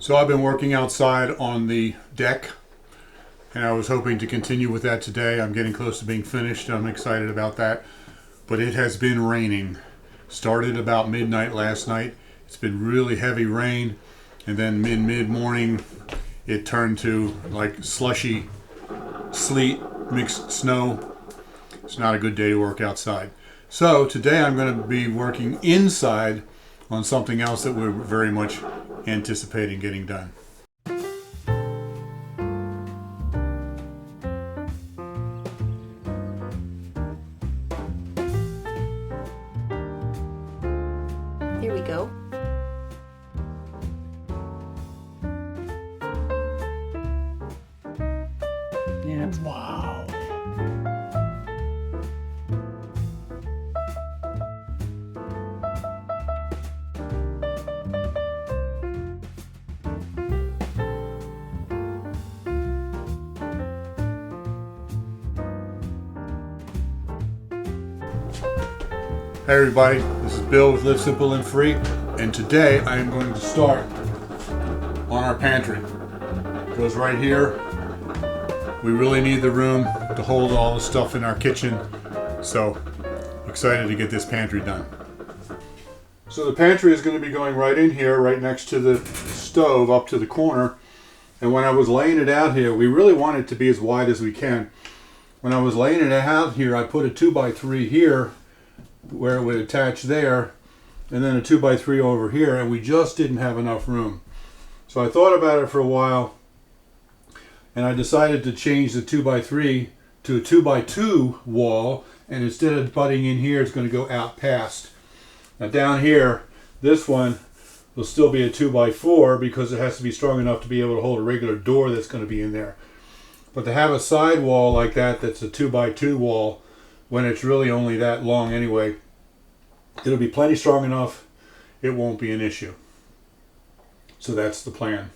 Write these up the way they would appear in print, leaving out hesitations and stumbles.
So I've been working outside on the deck, and I was hoping to continue with that today. I'm getting close to being finished. I'm excited about that. But it has been raining. Started about midnight last night. It's been really heavy rain, and then mid-morning it turned to like slushy sleet mixed snow. It's not a good day to work outside. So today I'm going to be working inside on something else that we're very much anticipating getting done. Here we go. Yeah. Wow. Hey everybody, this is Bill with Live Simple and Free, and today I am going to start on our pantry. It goes right here. We really need the room to hold all the stuff in our kitchen, so excited to get this pantry done. So the pantry is going to be going right in here, right next to the stove, up to the corner. And when I was laying it out here, we really want it to be as wide as we can. When I was laying it out here, I put a 2x3 here where it would attach there, and then a 2x3 over here, and we just didn't have enough room. So I thought about it for a while, and I decided to change the 2x3 to a 2x2 wall, and instead of butting in here, it's going to go out past. Now down here, this one will still be a 2x4 because it has to be strong enough to be able to hold a regular door that's going to be in there. But to have a side wall like that that's a 2x2 wall, when it's really only that long anyway, it'll be plenty strong enough, it won't be an issue. So that's the plan.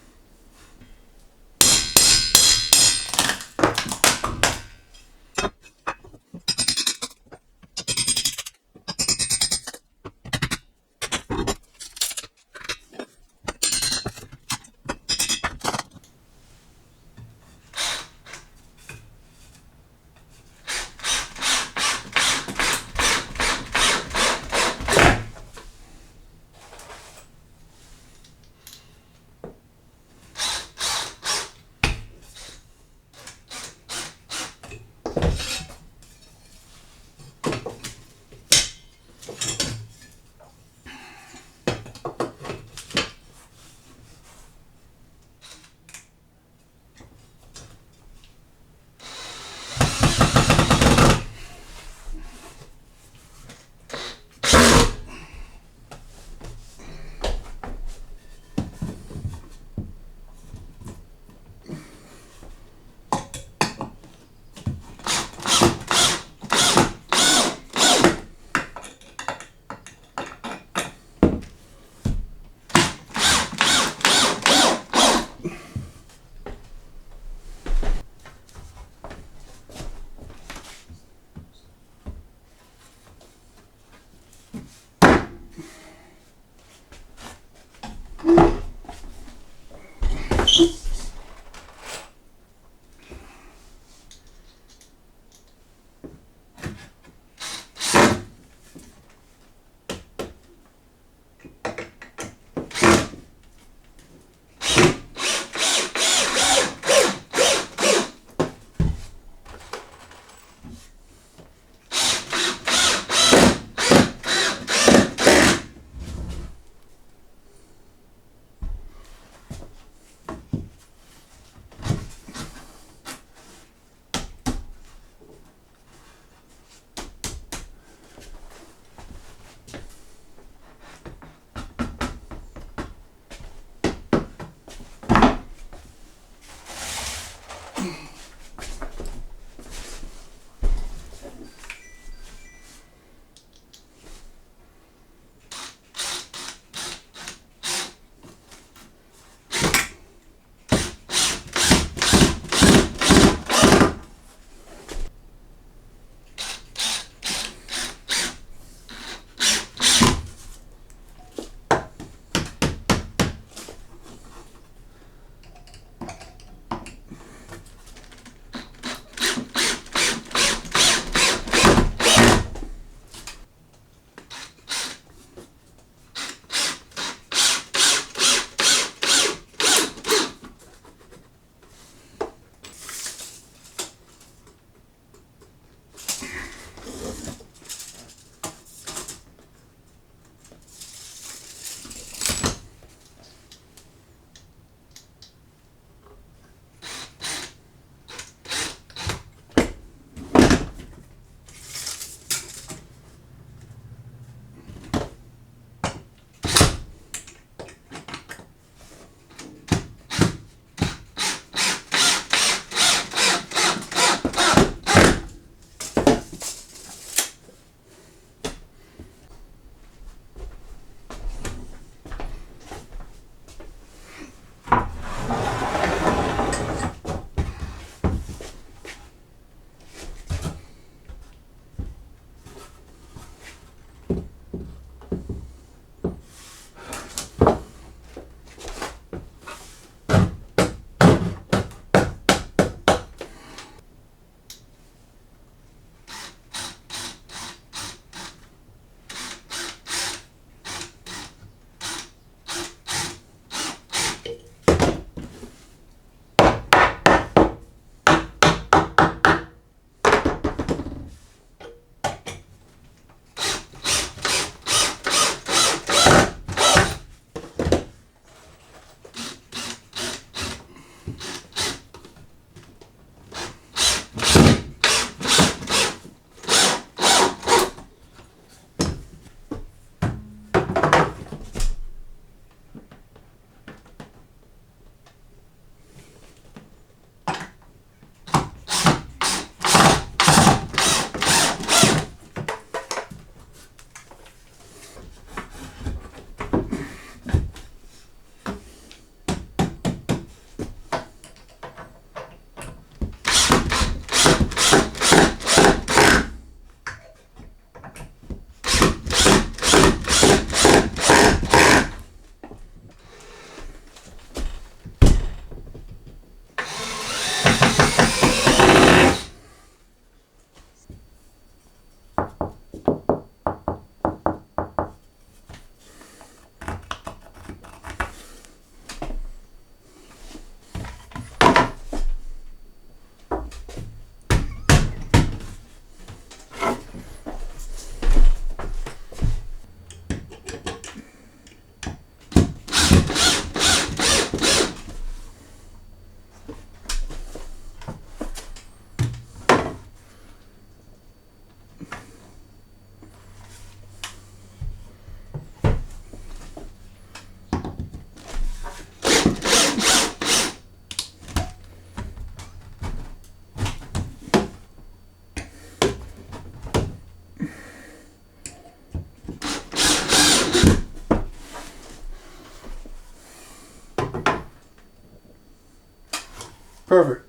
Perfect.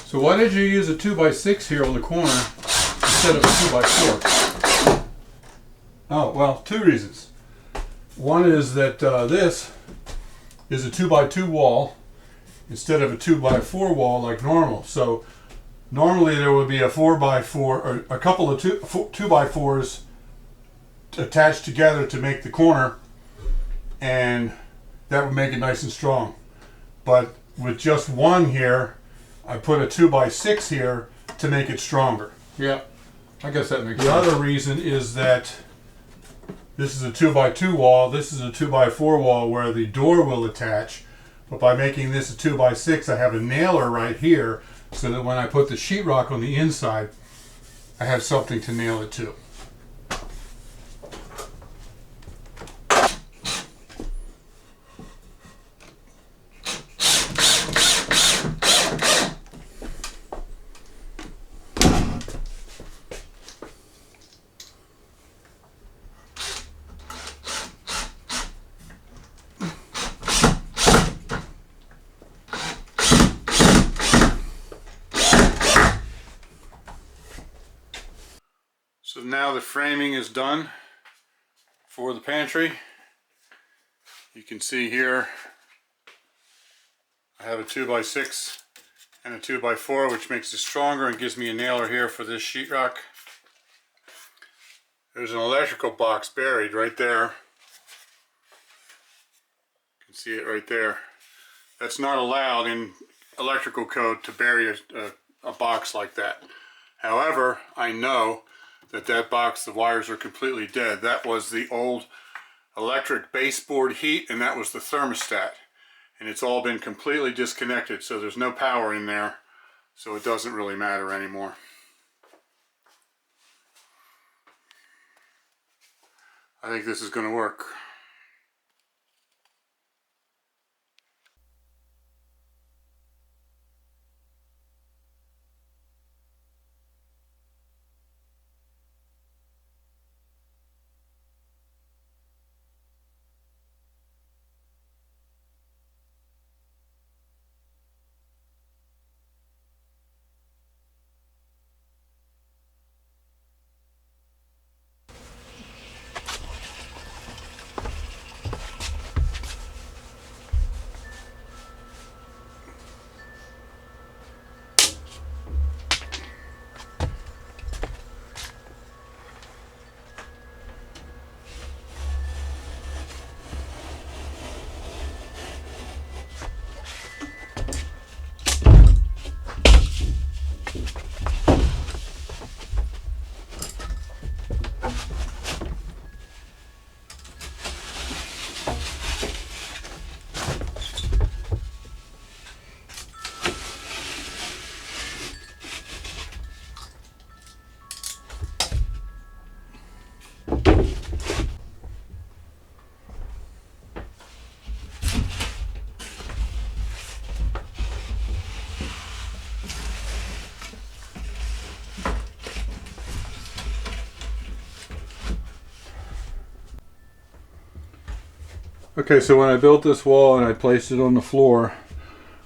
So why did you use a 2x6 here on the corner instead of a 2x4? Oh, well, two reasons. One is that this is a 2x2 wall instead of a 2x4 wall like normal. So normally there would be a 4x4 or a couple of 2x4s attached together to make the corner, and that would make it nice and strong. But with just one here, I put a 2x6 here to make it stronger. Yeah, I guess that makes The sense. other reason is that this is a 2x2 wall, this is a 2x4 wall where the door will attach, but by making this a 2x6 I have a nailer right here so that when I put the sheetrock on the inside I have something to nail it to. So now the framing is done for the pantry. You can see here I have a 2x6 and a 2x4, which makes it stronger and gives me a nailer here for this sheetrock. There's an electrical box buried right there. You can see it right there. That's not allowed in electrical code to bury a box like that. However, I know that box, the wires are completely dead. That was the old electric baseboard heat, and that was the thermostat. And it's all been completely disconnected, so there's no power in there, so it doesn't really matter anymore. I think this is going to work. Okay, so when I built this wall and I placed it on the floor,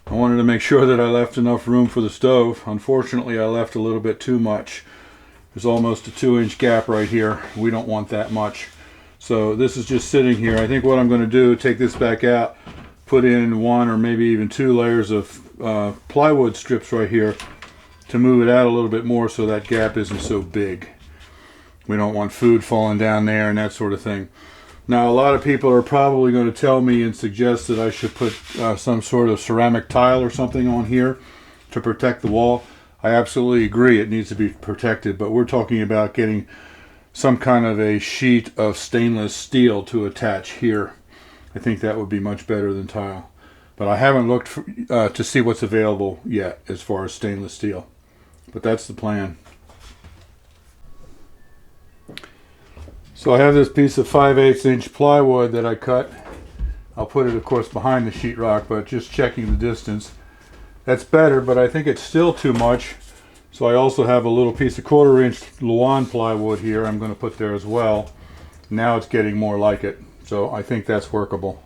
I wanted to make sure that I left enough room for the stove. Unfortunately, I left a little bit too much. There's almost a 2-inch gap right here. We don't want that much. So this is just sitting here. I think what I'm going to do, take this back out, put in 1 or maybe even 2 layers of plywood strips right here to move it out a little bit more so that gap isn't so big. We don't want food falling down there and that sort of thing. Now, a lot of people are probably going to tell me and suggest that I should put some sort of ceramic tile or something on here to protect the wall. I absolutely agree it needs to be protected, but we're talking about getting some kind of a sheet of stainless steel to attach here. I think that would be much better than tile. But I haven't looked to see what's available yet as far as stainless steel. But that's the plan. So I have this piece of 5/8 inch plywood that I cut. I'll put it, of course, behind the sheetrock, but just checking the distance. That's better, but I think it's still too much. So I also have a little piece of 1/4 inch Luan plywood here I'm going to put there as well. Now it's getting more like it. So I think that's workable.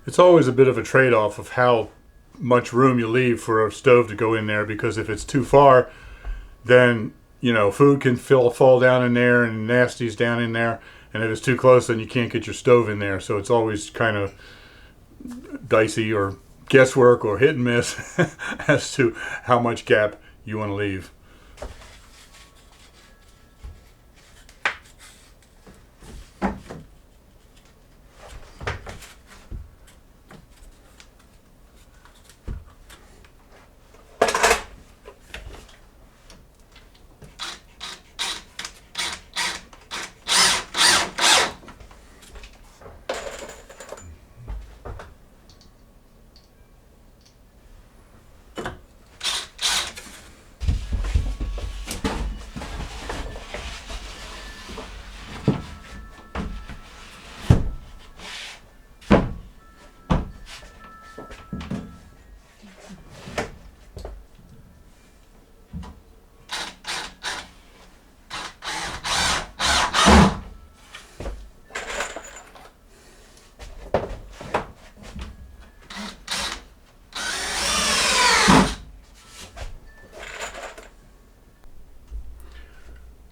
It's always a bit of a trade-off of how much room you leave for a stove to go in there, because if it's too far, then, you know, food can fall down in there and nasties down in there. And if it's too close, then you can't get your stove in there. So it's always kind of dicey or guesswork or hit and miss as to how much gap you want to leave.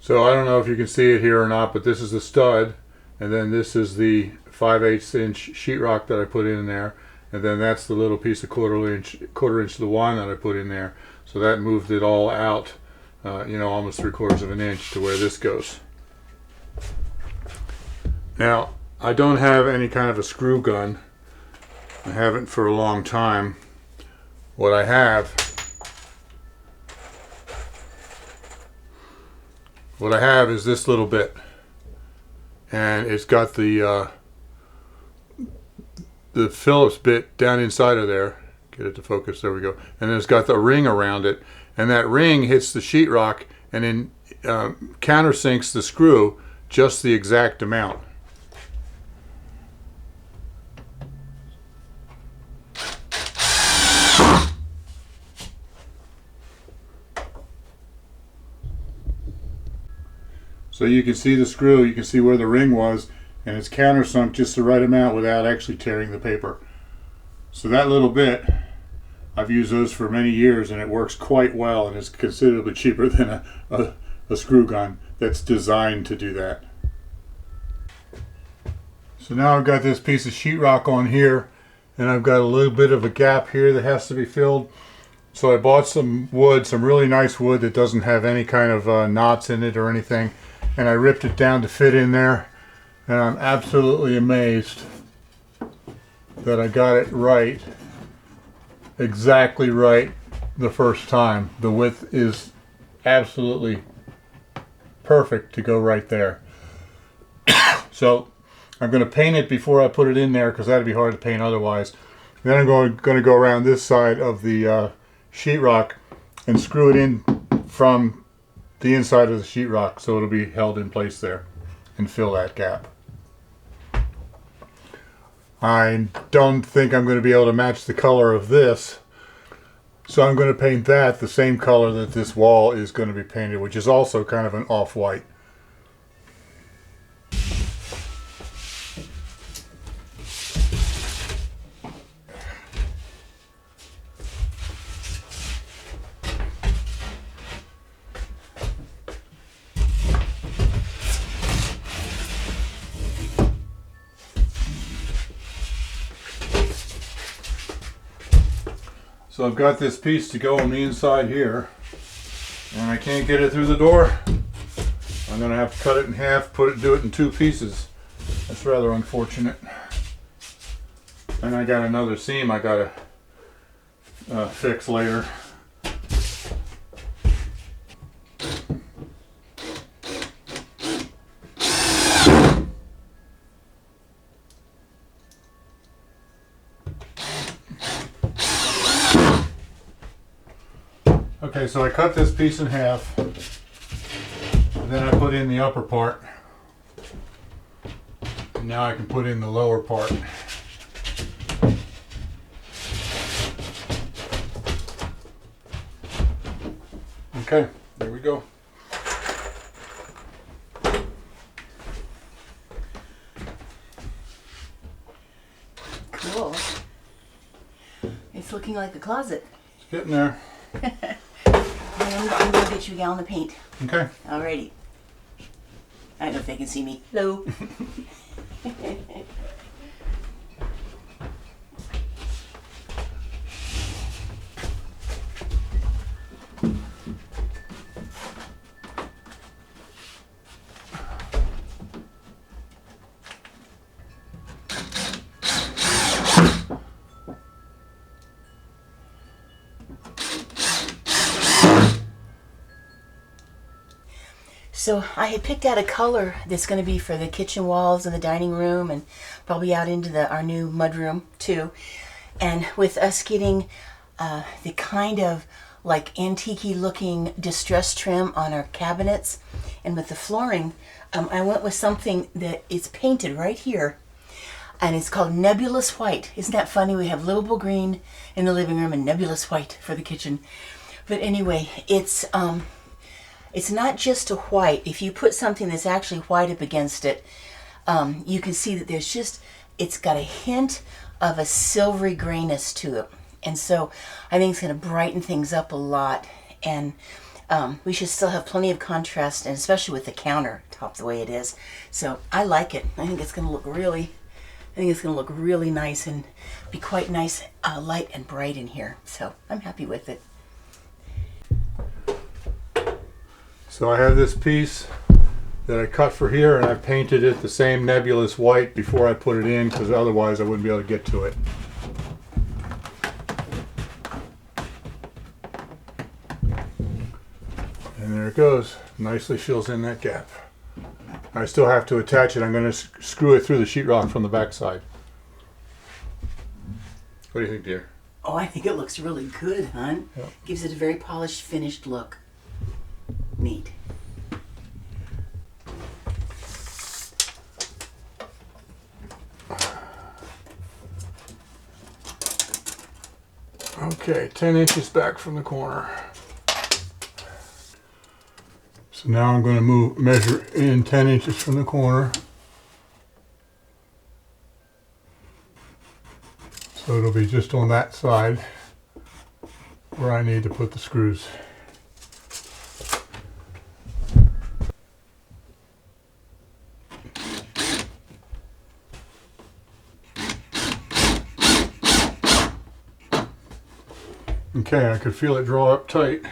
So I don't know if you can see it here or not, but this is the stud, and then this is the 5/8 inch sheetrock that I put in there, and then that's the little piece of 1/4 inch Luan that I put in there. So that moved it all out, you know, almost 3/4 of an inch to where this goes. Now, I don't have any kind of a screw gun. I haven't for a long time. What I have is this little bit, and it's got the Phillips bit down inside of there. Get it to focus, there we go. And then it's got the ring around it, and that ring hits the sheetrock and then countersinks the screw just the exact amount. So you can see the screw, you can see where the ring was, and it's countersunk just the right amount without actually tearing the paper. So that little bit, I've used those for many years, and it works quite well, and it's considerably cheaper than a screw gun that's designed to do that. So now I've got this piece of sheetrock on here, and I've got a little bit of a gap here that has to be filled. So I bought some wood, some really nice wood that doesn't have any kind of knots in it or anything. And I ripped it down to fit in there, and I'm absolutely amazed that I got it right, exactly right the first time. The width is absolutely perfect to go right there. So I'm going to paint it before I put it in there, because that'd be hard to paint otherwise. Then I'm going to go around this side of the sheetrock and screw it in from the inside of the sheetrock, so it'll be held in place there and fill that gap. I don't think I'm going to be able to match the color of this, so I'm going to paint that the same color that this wall is going to be painted, which is also kind of an off-white. So I've got this piece to go on the inside here, and I can't get it through the door. I'm going to have to cut it in half, do it in 2 pieces. That's rather unfortunate. And I got another seam I got to fix later. Okay, so I cut this piece in half. And then I put in the upper part. And now I can put in the lower part. Okay, there we go. Cool. It's looking like a closet. It's getting there. I'm gonna get you a gallon of paint. Okay. Alrighty. I don't know if they can see me. Hello. So I had picked out a color that's going to be for the kitchen walls and the dining room and probably out into our new mudroom too. And with us getting the kind of like antique-y looking distress trim on our cabinets and with the flooring, I went with something that is painted right here. And it's called Nebulous White. Isn't that funny? We have livable green in the living room and nebulous white for the kitchen. But anyway, it's not just a white. If you put something that's actually white up against it, you can see that it's got a hint of a silvery grayness to it. And so I think it's going to brighten things up a lot. And we should still have plenty of contrast, and especially with the countertop the way it is. So I like it. I think it's going to look really nice and be quite nice, light and bright in here. So I'm happy with it. So I have this piece that I cut for here, and I painted it the same nebulous white before I put it in, because otherwise I wouldn't be able to get to it. And there it goes. Nicely fills in that gap. I still have to attach it. I'm going to screw it through the sheetrock from the back side. What do you think, dear? Oh, I think it looks really good, hon. Yep. Gives it a very polished, finished look. Neat. Okay, 10 inches back from the corner. So now I'm going to measure in 10 inches from the corner. So it'll be just on that side where I need to put the screws. Okay, I could feel it draw up tight.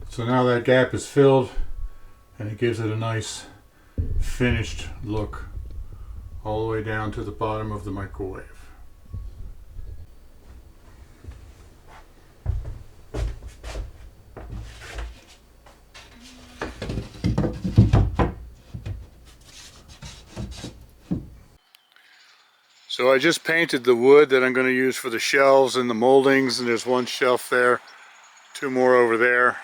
So now that gap is filled, and it gives it a nice finished look all the way down to the bottom of the microwave. So I just painted the wood that I'm going to use for the shelves and the moldings, and there's one shelf there, two more over there,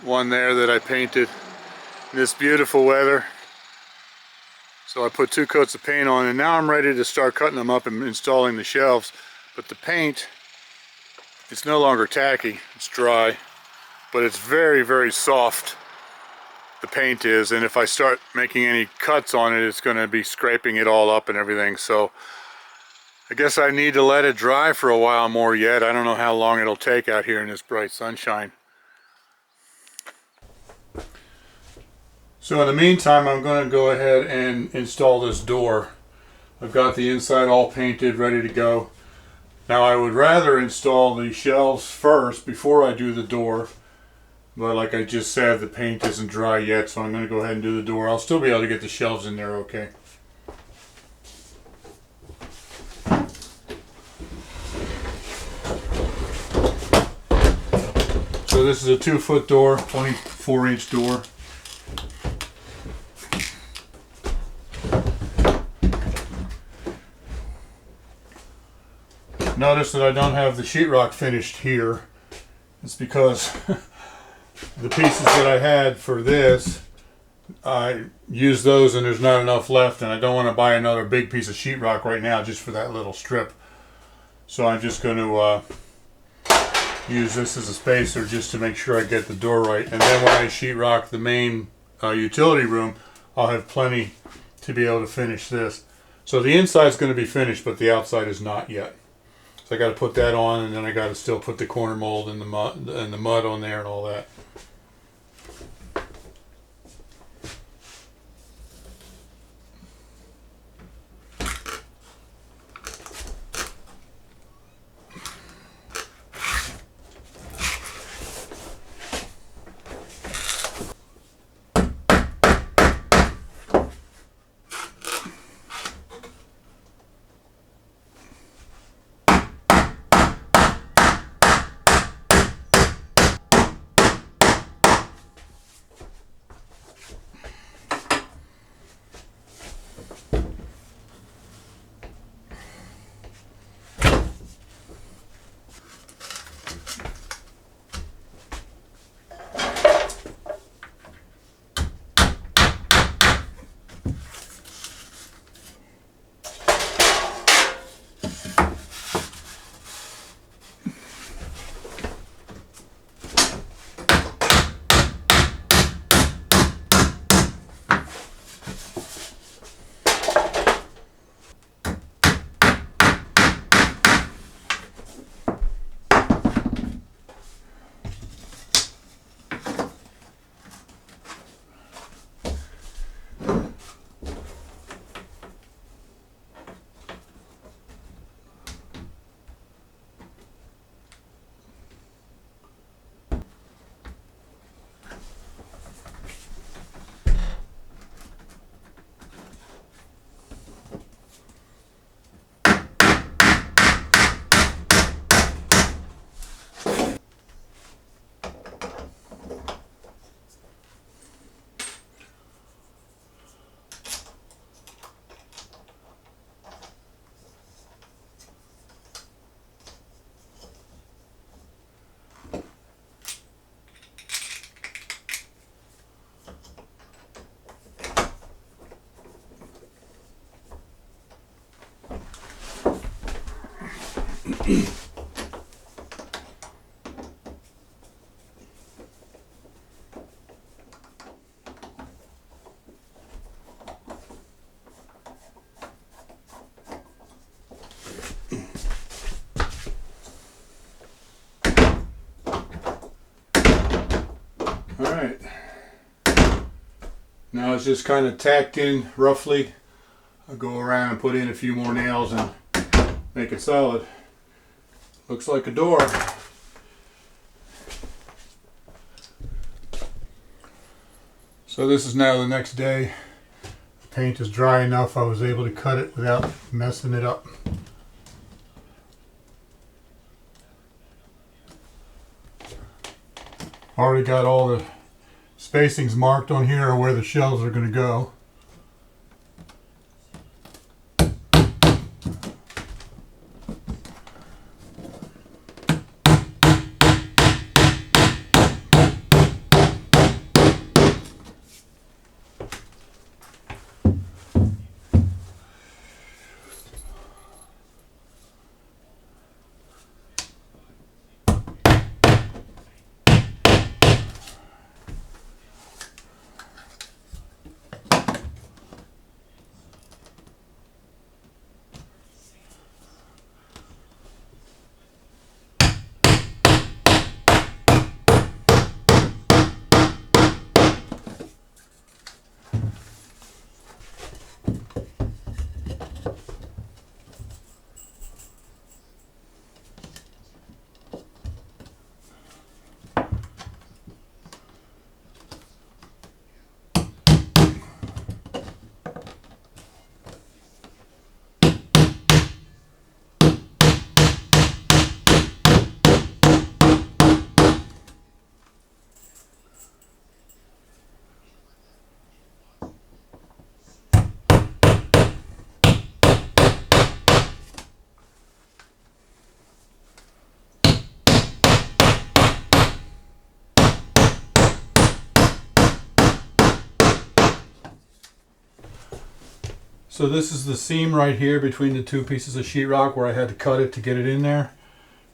one there that I painted in this beautiful weather. So I put 2 coats of paint on, and now I'm ready to start cutting them up and installing the shelves. But the paint, it's no longer tacky, it's dry, but it's very, very soft, the paint is, and if I start making any cuts on it, it's going to be scraping it all up and everything. So I guess I need to let it dry for a while more yet. I don't know how long it'll take out here in this bright sunshine. So in the meantime, I'm going to go ahead and install this door. I've got the inside all painted, ready to go. Now I would rather install the shelves first before I do the door. But like I just said, the paint isn't dry yet, so I'm going to go ahead and do the door. I'll still be able to get the shelves in there okay. this is a 2-foot door, 24-inch door. Notice that I don't have the sheetrock finished here. It's because the pieces that I had for this, I used those and there's not enough left, and I don't want to buy another big piece of sheetrock right now just for that little strip. So I'm just going to use this as a spacer just to make sure I get the door right. And then when I sheetrock the main utility room, I'll have plenty to be able to finish this. So the inside's going to be finished, but the outside is not yet. So I got to put that on, and then I got to still put the corner mold and the mud on there and all that. Alright, now it's just kind of tacked in roughly. I'll go around and put in a few more nails and make it solid. Looks like a door. So this is now the next day. The paint is dry enough I was able to cut it without messing it up. Already got all the spacings marked on here where the shelves are going to go. So this is the seam right here between the two pieces of sheetrock where I had to cut it to get it in there.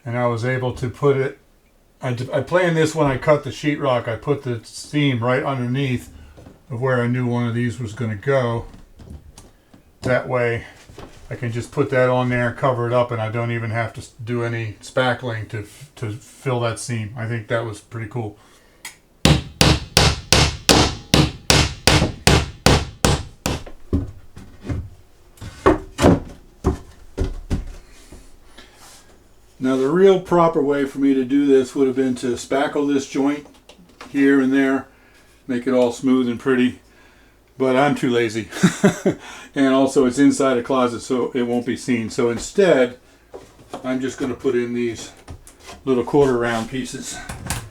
And I was able to put it, I planned this when I cut the sheetrock. I put the seam right underneath of where I knew one of these was going to go. That way I can just put that on there, cover it up, and I don't even have to do any spackling to fill that seam. I think that was pretty cool. Now the real proper way for me to do this would have been to spackle this joint here and there, make it all smooth and pretty, but I'm too lazy. And also it's inside a closet so it won't be seen. So instead, I'm just going to put in these little quarter round pieces. I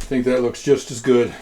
think that looks just as good.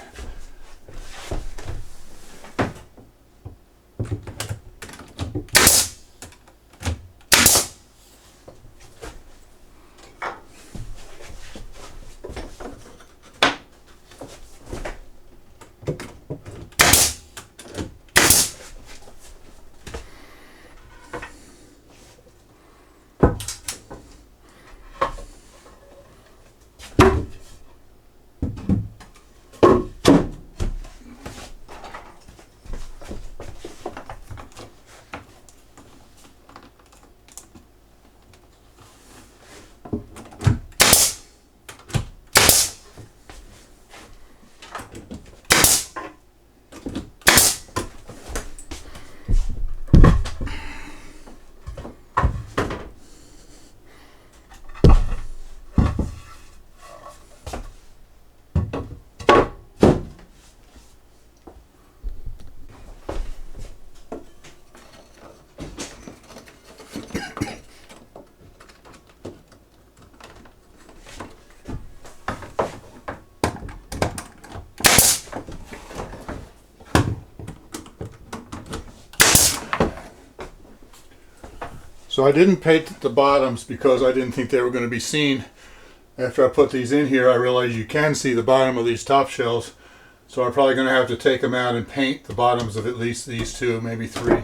So I didn't paint the bottoms because I didn't think they were going to be seen. After I put these in here, I realized you can see the bottom of these top shells. So I'm probably going to have to take them out and paint the bottoms of at least these two, maybe three.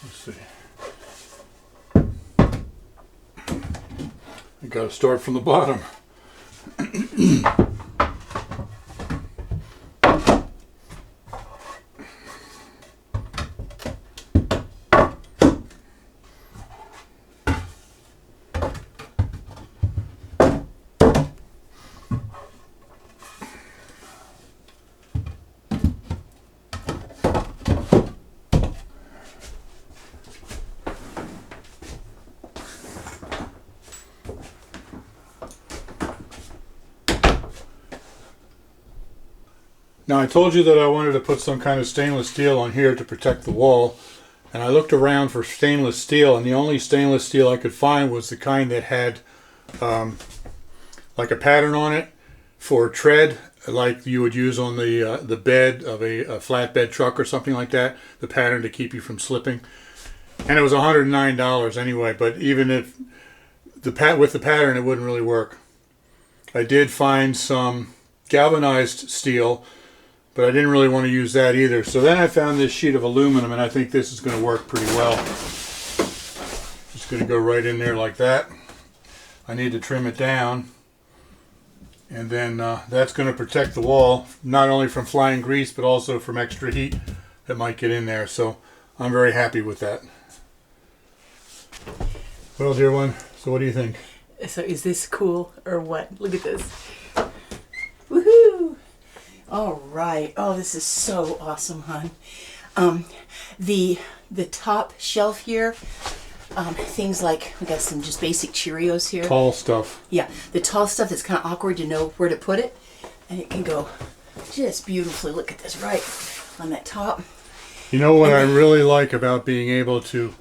Let's see. You got to start from the bottom. Now I told you that I wanted to put some kind of stainless steel on here to protect the wall, and I looked around for stainless steel, and the only stainless steel I could find was the kind that had like a pattern on it for tread, like you would use on the bed of a flatbed truck or something like that, the pattern to keep you from slipping. And it was $109 anyway, but even if with the pattern it wouldn't really work. I did find some galvanized steel, but I didn't really want to use that either. So then I found this sheet of aluminum, and I think this is going to work pretty well. Just going to go right in there like that. I need to trim it down, and then that's going to protect the wall, not only from flying grease, but also from extra heat that might get in there. So I'm very happy with that. Well, dear one, so what do you think? So is this cool or what? Look at this. Woohoo! All right. Oh, this is so awesome, hon. The top shelf here, things like, we got some just basic Cheerios here. Tall stuff. Yeah, the tall stuff that's kind of awkward to know where to put it. And it can go just beautifully. Look at this, right on that top. You know what I really like about being able to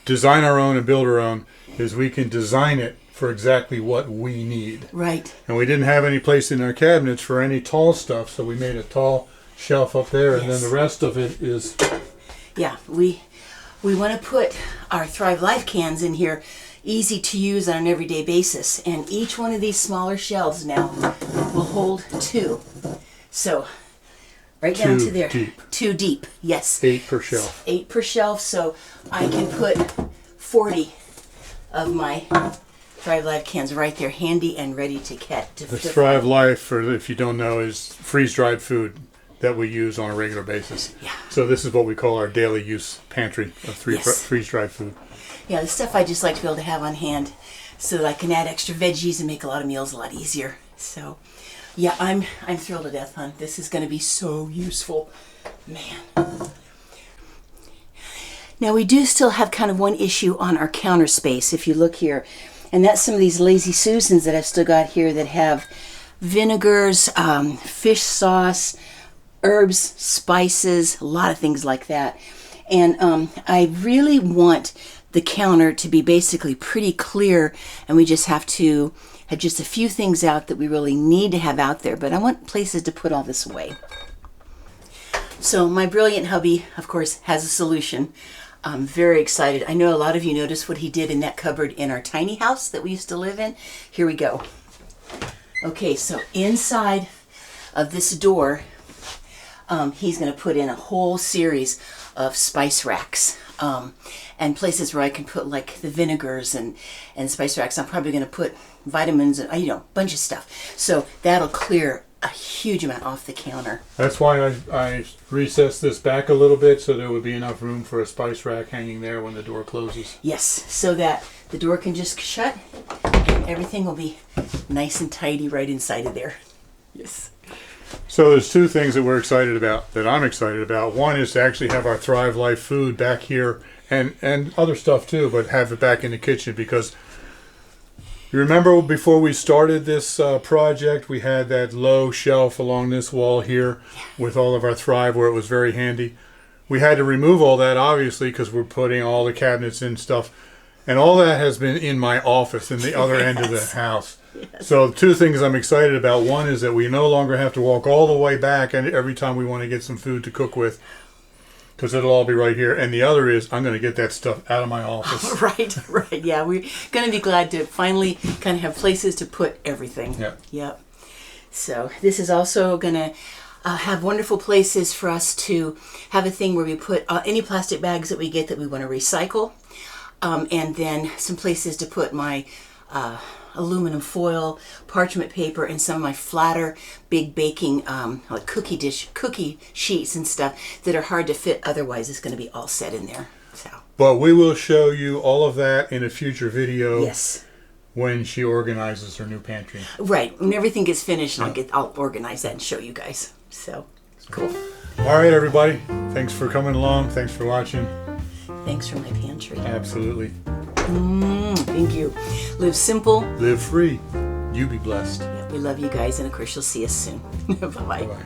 design our own and build our own is we can design it for exactly what we need. Right. And we didn't have any place in our cabinets for any tall stuff, so we made a tall shelf up there, and then the rest of it is... Yeah, we want to put our Thrive Life cans in here, easy to use on an everyday basis. And each one of these smaller shelves now will hold 2. So right down to there. 2 deep, yes. 8 per shelf. 8 per shelf, so I can put 40 of my Thrive Life cans right there, handy and ready to catch. The Thrive Life, for if you don't know, is freeze-dried food that we use on a regular basis. Yeah. So this is what we call our daily use pantry of Yes. freeze-dried food. Yeah, the stuff I just like to be able to have on hand so that I can add extra veggies and make a lot of meals a lot easier. So, yeah, I'm thrilled to death, hon. This is going to be so useful. Man. Now, we do still have kind of one issue on our counter space, if you look here. And that's some of these Lazy Susans that I've still got here that have vinegars, fish sauce, herbs, spices, a lot of things like that. And I really want the counter to be basically pretty clear, and we just have to have just a few things out that we really need to have out there. But I want places to put all this away. So my brilliant hubby, of course, has a solution. I'm very excited. I know a lot of you noticed what he did in that cupboard in our tiny house that we used to live in. Here we go. Okay, so inside of this door, he's going to put in a whole series of spice racks and places where I can put like the vinegars and spice racks. I'm probably going to put vitamins and, a bunch of stuff. So that'll clear a huge amount off the counter. That's why I recessed this back a little bit so there would be enough room for a spice rack hanging there when the door closes. Yes, so that the door can just shut and everything will be nice and tidy right inside of there. Yes. So there's 2 things that we're excited about, that I'm excited about. One is to actually have our Thrive Life food back here and other stuff too, but have it back in the kitchen, because you remember before we started this project, we had that low shelf along this wall here with all of our Thrive where it was very handy. We had to remove all that, obviously, because we're putting all the cabinets and stuff. And all that has been in my office in the other end of the house. Yes. So 2 things I'm excited about. One is that we no longer have to walk all the way back and every time we want to get some food to cook with, because it'll all be right here. And the other is I'm going to get that stuff out of my office. Right. Yeah, we're going to be glad to finally kind of have places to put everything. Yep. So this is also going to have wonderful places for us to have a thing where we put any plastic bags that we get that we want to recycle. And then some places to put my aluminum foil, parchment paper, and some of my flatter, big baking, like cookie sheets and stuff that are hard to fit. Otherwise, it's going to be all set in there. So. But we will show you all of that in a future video. Yes. When she organizes her new pantry. Right. When everything gets finished, I'll organize that and show you guys. So, cool. All right, everybody. Thanks for coming along. Thanks for watching. Thanks for my pantry. Absolutely. Thank you. Live simple. Live free. You be blessed. Yeah, we love you guys, and of course, you'll see us soon. Bye-bye. Bye-bye.